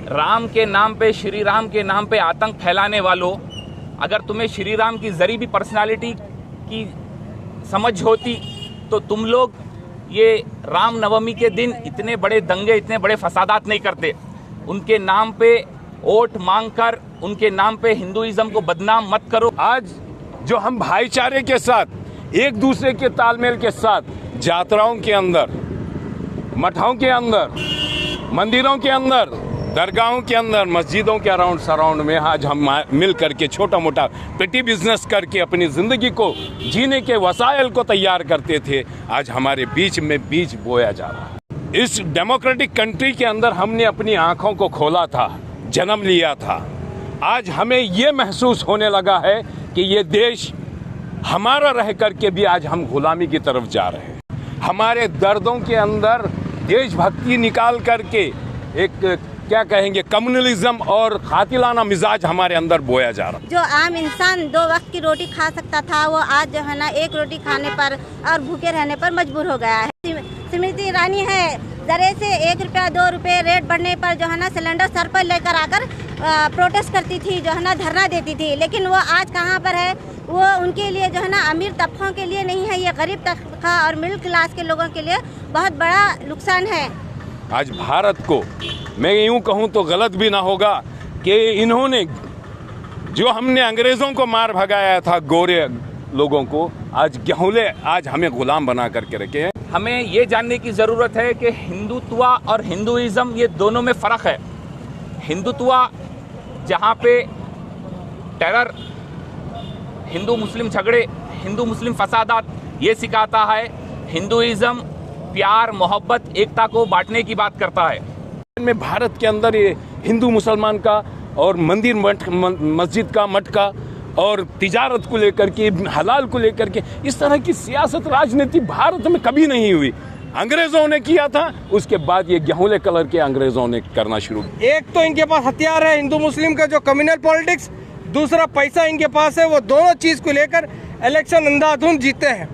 राम के नाम पे, श्री राम के नाम पे आतंक फैलाने वालों, अगर तुम्हें श्री राम की जरी भी पर्सनालिटी की समझ होती तो तुम लोग ये राम नवमी के दिन इतने बड़े दंगे, इतने बड़े फसादात नहीं करते। उनके नाम पे वोट मांगकर उनके नाम पे हिंदुइज्म को बदनाम मत करो। आज जो हम भाईचारे के साथ, एक दूसरे के तालमेल के साथ, यात्राओं के अंदर, मठों के अंदर, मंदिरों के अंदर, दरगाहों के अंदर, मस्जिदों के अराउंड सराउंड में आज हम मिल करके छोटा मोटा पेटी बिजनेस करके अपनी ज़िंदगी को जीने के वसाइल को तैयार करते थे, आज हमारे बीच में बीज बोया जा रहा है। इस डेमोक्रेटिक कंट्री के अंदर हमने अपनी आंखों को खोला था, जन्म लिया था। आज हमें ये महसूस होने लगा है कि ये देश हमारा रह करके भी आज हम गुलामी की तरफ जा रहे हैं। हमारे दर्दों के अंदर देशभक्ति निकाल करके एक क्या कहेंगे कम्युनलिज्म और कातिलाना मिजाज हमारे अंदर बोया जा रहा है। जो आम इंसान 2 वक्त की रोटी खा सकता था, वो आज जो है ना 1 रोटी खाने पर और भूखे रहने पर मजबूर हो गया है। स्मृति ईरानी है, जरे से 1 रुपया 2 रुपये रेट बढ़ने पर जो है ना सिलेंडर सर पर लेकर आकर प्रोटेस्ट करती थी, जो है ना धरना देती थी। लेकिन वो आज कहाँ पर है? वो उनके लिए जो है ना अमीर तबकों के लिए नहीं है, ये गरीब तबका और मिडिल क्लास के लोगों के लिए बहुत बड़ा नुकसान है। आज भारत को मैं यूं कहूं तो गलत भी ना होगा कि इन्होंने जो हमने अंग्रेजों को मार भगाया था, गोरे लोगों को, आज गेहूले आज हमें गुलाम बना करके रखे हैं। हमें ये जानने की ज़रूरत है कि हिंदुत्व और हिंदुइज्म ये दोनों में फ़र्क है। हिंदुत्व जहाँ पे टेरर, हिंदू मुस्लिम झगड़े, हिंदू मुस्लिम फसादात ये सिखाता है। हिंदुइज्म प्यार, मोहब्बत, एकता को बांटने की बात करता है। में भारत के अंदर ये हिंदू मुसलमान का और मंदिर मस्जिद का, मठ का और तिजारत को लेकर के, हलाल को लेकर के, इस तरह की सियासत राजनीति भारत में कभी नहीं हुई। अंग्रेजों ने किया था, उसके बाद ये गेहूले कलर के अंग्रेजों ने करना शुरू किया। एक तो इनके पास हथियार है हिंदू मुस्लिम का जो कम्युनल पॉलिटिक्स, दूसरा पैसा इनके पास है। वो दोनों चीज को लेकर इलेक्शन अंधाधुंध जीते हैं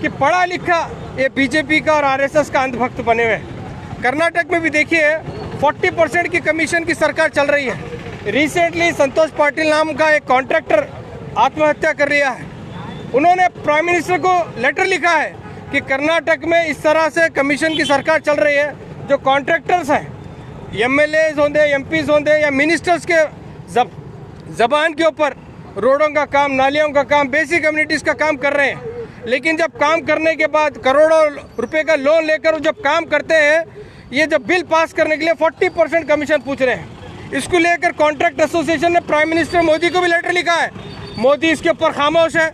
कि पढ़ा लिखा ये बीजेपी का और आरएसएस का अंधभक्त बने हुए। कर्नाटक में भी देखिए 40% की कमीशन की सरकार चल रही है। रिसेंटली संतोष पाटिल नाम का एक कॉन्ट्रैक्टर आत्महत्या कर लिया है। उन्होंने प्राइम मिनिस्टर को लेटर लिखा है कि कर्नाटक में इस तरह से कमीशन की सरकार चल रही है, जो कॉन्ट्रैक्टर्स हैं, एमएलएज होंगे, एमपीज होंगे या मिनिस्टर्स के जबान के ऊपर रोडों का काम, नालियों का काम, बेसिक कम्युनिटीज़ का काम कर रहे हैं। लेकिन जब काम करने के बाद करोड़ों रुपए का लोन लेकर जब काम करते हैं, ये जब बिल पास करने के लिए 40% कमीशन पूछ रहे हैं। इसको लेकर कॉन्ट्रैक्ट एसोसिएशन ने प्राइम मिनिस्टर मोदी को भी लेटर लिखा है। मोदी इसके ऊपर खामोश है,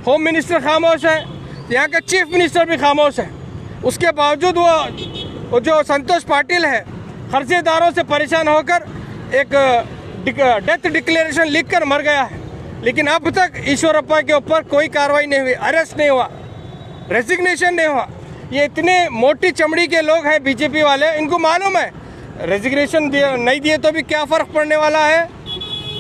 होम मिनिस्टर खामोश है, यहाँ का चीफ मिनिस्टर भी खामोश है। उसके बावजूद वो जो संतोष पाटिल है, कर्जेदारों से परेशान होकर एक डेथ डिक्लेरेशन लिख कर मर गया है। लेकिन अब तक ईश्वरप्पा के ऊपर कोई कार्रवाई नहीं हुई, अरेस्ट नहीं हुआ, रेजिग्नेशन नहीं हुआ। ये इतने मोटी चमड़ी के लोग हैं बीजेपी वाले, इनको मालूम है रेजिग्नेशन नहीं दिए तो भी क्या फ़र्क पड़ने वाला है,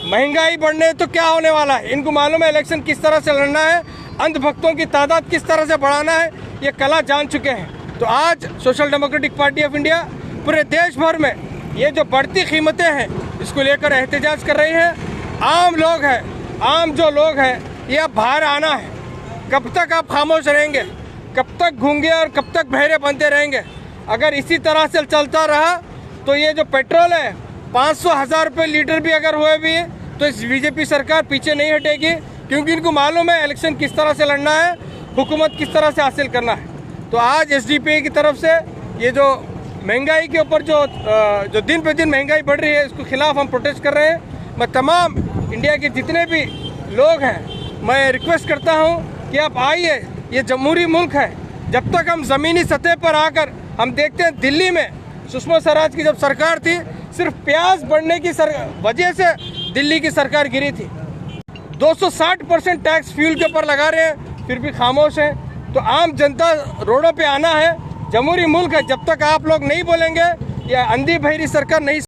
महंगाई बढ़ने तो क्या होने वाला है। इनको मालूम है इलेक्शन किस तरह से लड़ना है, अंधभक्तों की तादाद किस तरह से बढ़ाना है, ये कला जान चुके हैं। तो आज social democratic party of India पूरे देश भर में ये जो बढ़ती कीमतें हैं, इसको लेकर एहतजाज कर रही है। आम लोग हैं, आम जो लोग हैं, ये अब बाहर आना है। कब तक आप खामोश रहेंगे? कब तक गूंगे और कब तक बहरे बनते रहेंगे? अगर इसी तरह से चलता रहा तो ये जो पेट्रोल है 500-1000 रुपये लीटर भी अगर हुए भी तो इस बीजेपी सरकार पीछे नहीं हटेगी, क्योंकि इनको मालूम है इलेक्शन किस तरह से लड़ना है, हुकूमत किस तरह से हासिल करना है। तो आज एसडीपीआई की तरफ से ये जो महंगाई के ऊपर जो दिन पे दिन महंगाई बढ़ रही है, इसके खिलाफ हम प्रोटेस्ट कर रहे हैं। मैं तमाम इंडिया के जितने भी लोग हैं, मैं रिक्वेस्ट करता हूं कि आप आइए, ये जमहूरी मुल्क है। जब तक हम ज़मीनी सतह पर आकर हम देखते हैं, दिल्ली में सुषमा स्वराज की जब सरकार थी, सिर्फ प्याज बढ़ने की वजह से दिल्ली की सरकार गिरी थी। 260% टैक्स फ्यूल के ऊपर लगा रहे हैं, फिर भी खामोश हैं। तो आम जनता रोडों पे आना है, जमहूरी मुल्क है। जब तक आप लोग नहीं बोलेंगे, या अंधी बहरी सरकार नहीं